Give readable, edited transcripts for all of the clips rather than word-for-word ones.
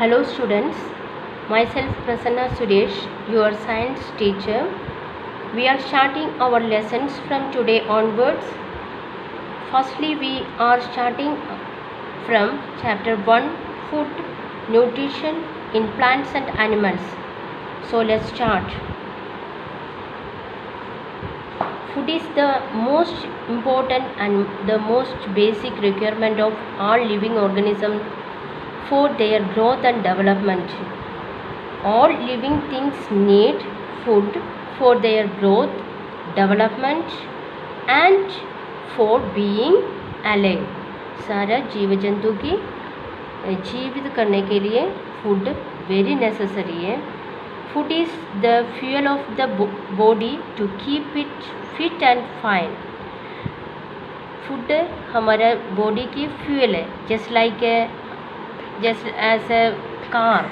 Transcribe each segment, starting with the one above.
Hello students, myself Prasanna Suresh, your science teacher. We are starting our lessons from today onwards. Firstly, we are starting from chapter 1, Food, Nutrition in Plants and Animals. So let's start. Food is the most important and the most basic requirement of all living organisms for their growth and development. All living things need food for their growth, development and for being alive. सारा जीव जंतु की जीवित करने के लिए food very necessary है. Food is the fuel of the body to keep it fit and fine. Food हमारा बॉडी की फ्यूल है, just like as a car,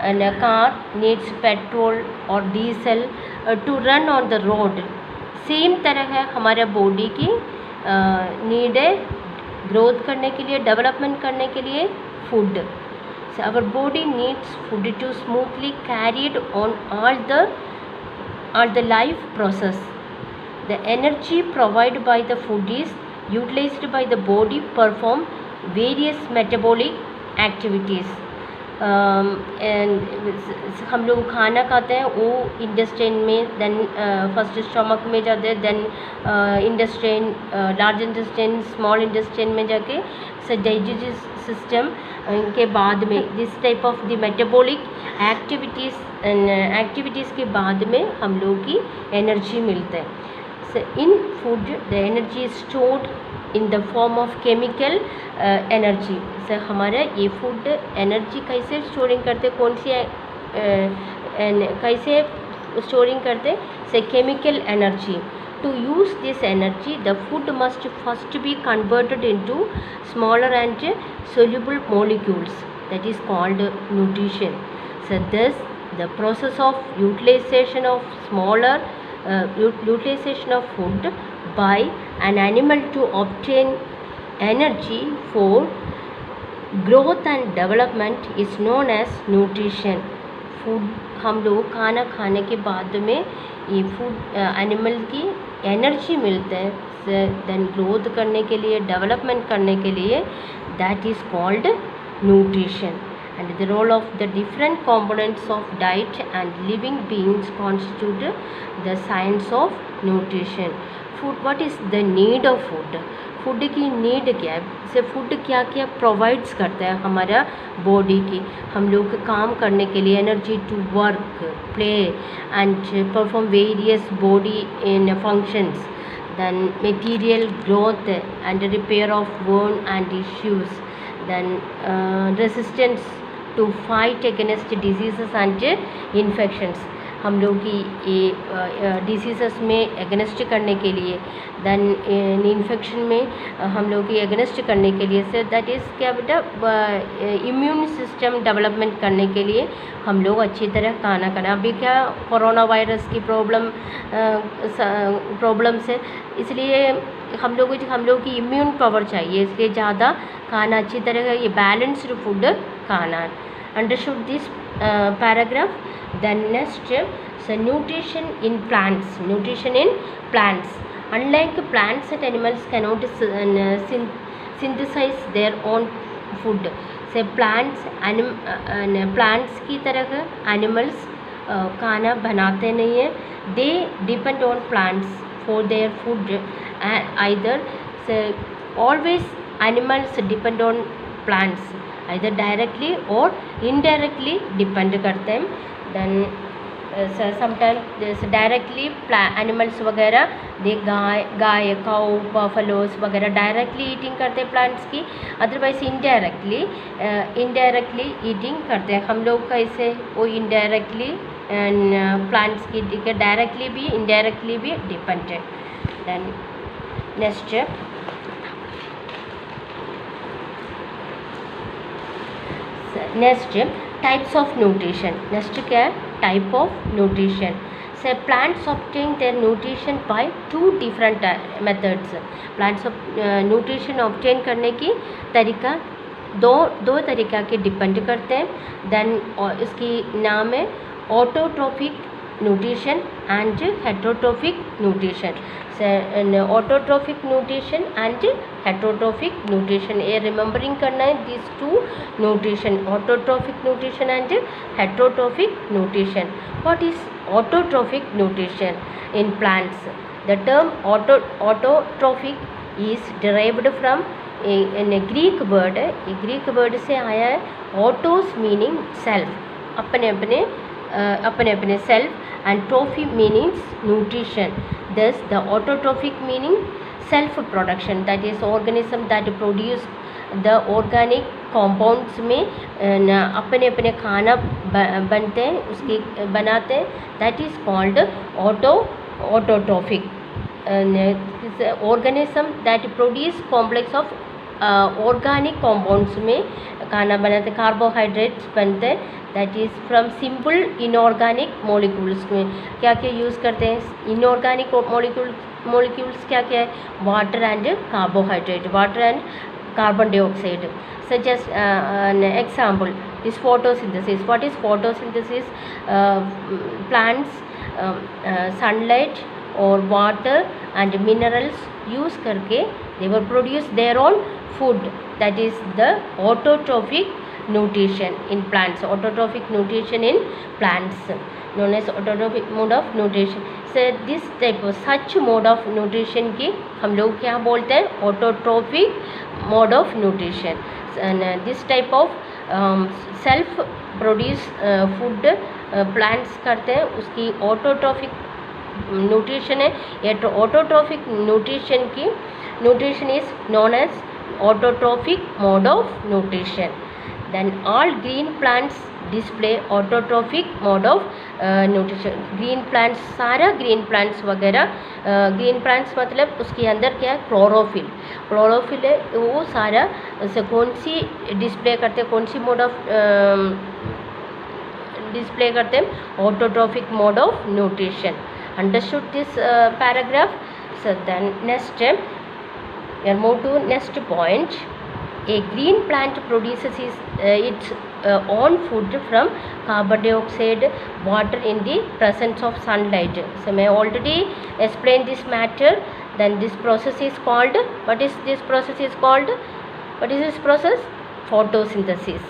and a car needs petrol or diesel to run on the road. Same तरह है हमारे body की need है growth करने के लिए, डेवलपमेंट करने के लिए food. So our body needs food to smoothly carried on all the life process. The energy provided by the food is utilized by the body perform various metabolic activities. हम लोग खाना खाते हैं वो इंटेस्टाइन में, देन फर्स्ट स्टमक में जाते हैं, then intestine, large intestine, small intestine में जाके डाइजेस्टिव सिस्टम के बाद में this type of the metabolic activities के बाद में हम लोग की एनर्जी मिलता है. So in food the energy is stored in the form of chemical energy. So हमारा ये फूड एनर्जी कैसे स्टोरिंग करते, कौन सी कैसे स्टोरिंग करते, से chemical energy. To use this energy the food must first be converted into smaller and soluble molecules, that is called nutrition. So thus the process of utilization of food by an animal to obtain energy for growth and development is known as nutrition. Food हम लोग खाना खाने के बाद में ये food animal की energy मिलते हैं देन ग्रोथ करने के लिए, डेवलपमेंट करने के लिए, that is called nutrition. And the role of the different components of diet and living beings constitute the science of nutrition. Food, what is the need of food? Food की need क्या है, से food क्या क्या provides करता है हमारा body की, हम लोग काम करने के लिए, energy to work, play and perform various body in functions, then material growth and repair of worn and issues, then resistance to fight against diseases and infections. हम लोग की ये डिसीज़ में अगेंस्ट करने के लिए, देन इन्फेक्शन में हम लोग की अगेंस्ट करने के लिए, से दैट इज़ क्या बेटा, इम्यून सिस्टम डेवलपमेंट करने के लिए हम लोग अच्छी तरह खाना खाना. अभी क्या कोरोना वायरस की प्रॉब्लम्स है, इसलिए हम लोग की इम्यून पावर चाहिए, इसलिए ज़्यादा खाना, अच्छी तरह ये बैलेंस्ड फूड खाना. Understood this paragraph. Then next, so nutrition in plants. Nutrition in plants. Unlike plants and animals cannot synthesize their own food. So plants की तरह animals खाना बनाते नहीं है. They depend on plants for their food. Either so always animals depend on plants, either directly or indirectly depend करते हैं. Then sometime directly animals वगैरह, दे गाय काऊ बफलोस वगैरह डायरेक्टली ईटिंग करते हैं प्लांट्स की, अदरवाइज इनडायरेक्टली ईटिंग करते हैं. हम लोग कैसे वो इनडायरेक्टली प्लांट्स की डायरेक्टली भी इनडायरेक्टली भी dependent. Then next types of nutrition. Next क्या है, टाइप ऑफ न्यूट्रिशन. से plants obtain their nutrition by two different methods. Plants nutrition obtain करने की तरीका दो दो तरीक़ा के डिपेंड करते हैं. देन इसकी नाम है autotrophic nutrition and heterotrophic nutrition. Autotrophic nutrition and heterotrophic nutrition, ये रिमेंबरिंग करना है this two nutrition, autotrophic nutrition and heterotrophic nutrition. What is autotrophic nutrition in plants? The term autotrophic is derived from a Greek word. ये Greek word से आया है. Autos meaning self, अपने अपने self, and trophy meaning nutrition. Thus the autotrophic meaning self production, that is organism that produce the organic compounds में अपने अपने खाना बनते हैं, उसकी बनाते हैं. That is called autotrophic. Organism that produce complex of organic compounds में खाना बनाते हैं, कार्बोहाइड्रेट्स बनते हैं. That is from simple inorganic molecules में क्या क्या यूज़ करते हैं. इनऑर्गेनिक मॉलिक्यूल्स क्या क्या है? Water and carbohydrate, water and carbon dioxide. Such as an example is photosynthesis. What is photosynthesis? Plants sunlight or water and minerals use करके they will produce their own food. That is the autotrophic nutrition in plants. Autotrophic nutrition in plants known as autotrophic mode of nutrition. So this type of such mode of nutrition की हम लोग क्या बोलते हैं? autotrophic mode of nutrition. And this type of self produce food plants करते हैं, उसकी autotrophic nutrition है. ये autotrophic nutrition की nutrition is known as autotrophic mode of nutrition. Then all green plants display autotrophic mode of nutrition. Green plants, सारा green plants वगैरह, green plants मतलब उसके अंदर क्या है? क्लोरोफिल. क्लोरोफिल है वो सारा कौन सी डिस्प्ले करते हैं, कौन सी मोड ऑफ डिस्प्ले करते हैं? Autotrophic mode of nutrition. Understood this paragraph? So then next move to next point. A green plant produces its own food from carbon dioxide, water in the presence of sunlight. So I already explained this matter. Then this process is called, what is this process is called? What is this process? Photosynthesis.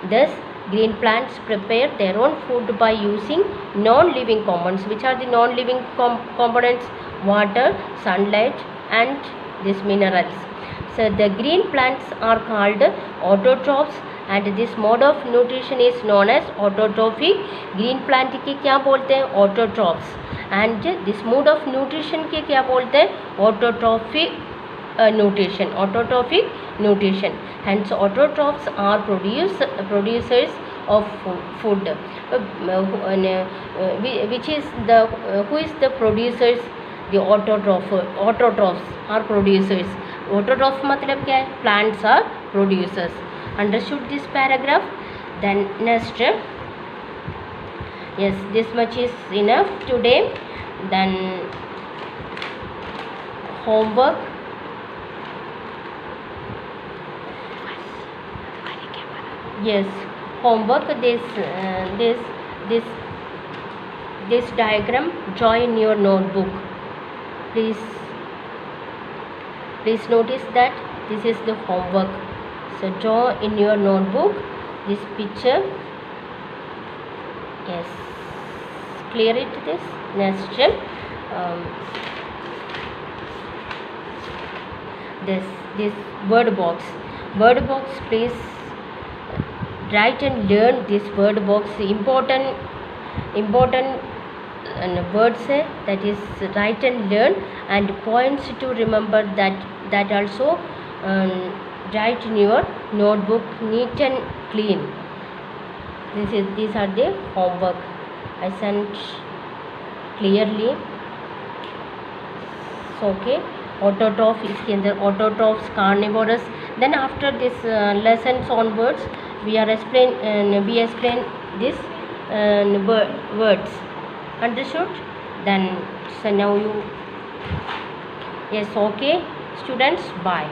Thus green plants prepare their own food by using non-living components. Which are the non-living components? Water, sunlight and these minerals. So the green plants are called autotrophs and this mode of nutrition is known as autotrophic. Green plant की क्या बोलते हैं? Autotrophs. And this mode of nutrition के क्या बोलते हैं? Autotrophic nutrition. Autotrophic nutrition. Hence autotrophs are producers of food. Which is the who is the producers? The autotrophs are producers. Autotroph मतलब क्या है? Plants are producers. Understood this paragraph? Then next, yes, this much is enough today. Then homework. Yes, homework. This diagram draw in your notebook. Please notice that this is the homework. So draw in your notebook this picture. Yes, clear it. This next this word box. Please write and learn this word box. Important words है, that is write and learn, and points to remember that also write in your notebook neat and clean. These are the homework I sent clearly. So okay, autotroph इसके अंदर autotrophs, carnivorous. Then after this lessons onwards we explain this words. Understood? Then so now you, yes, okay students, bye.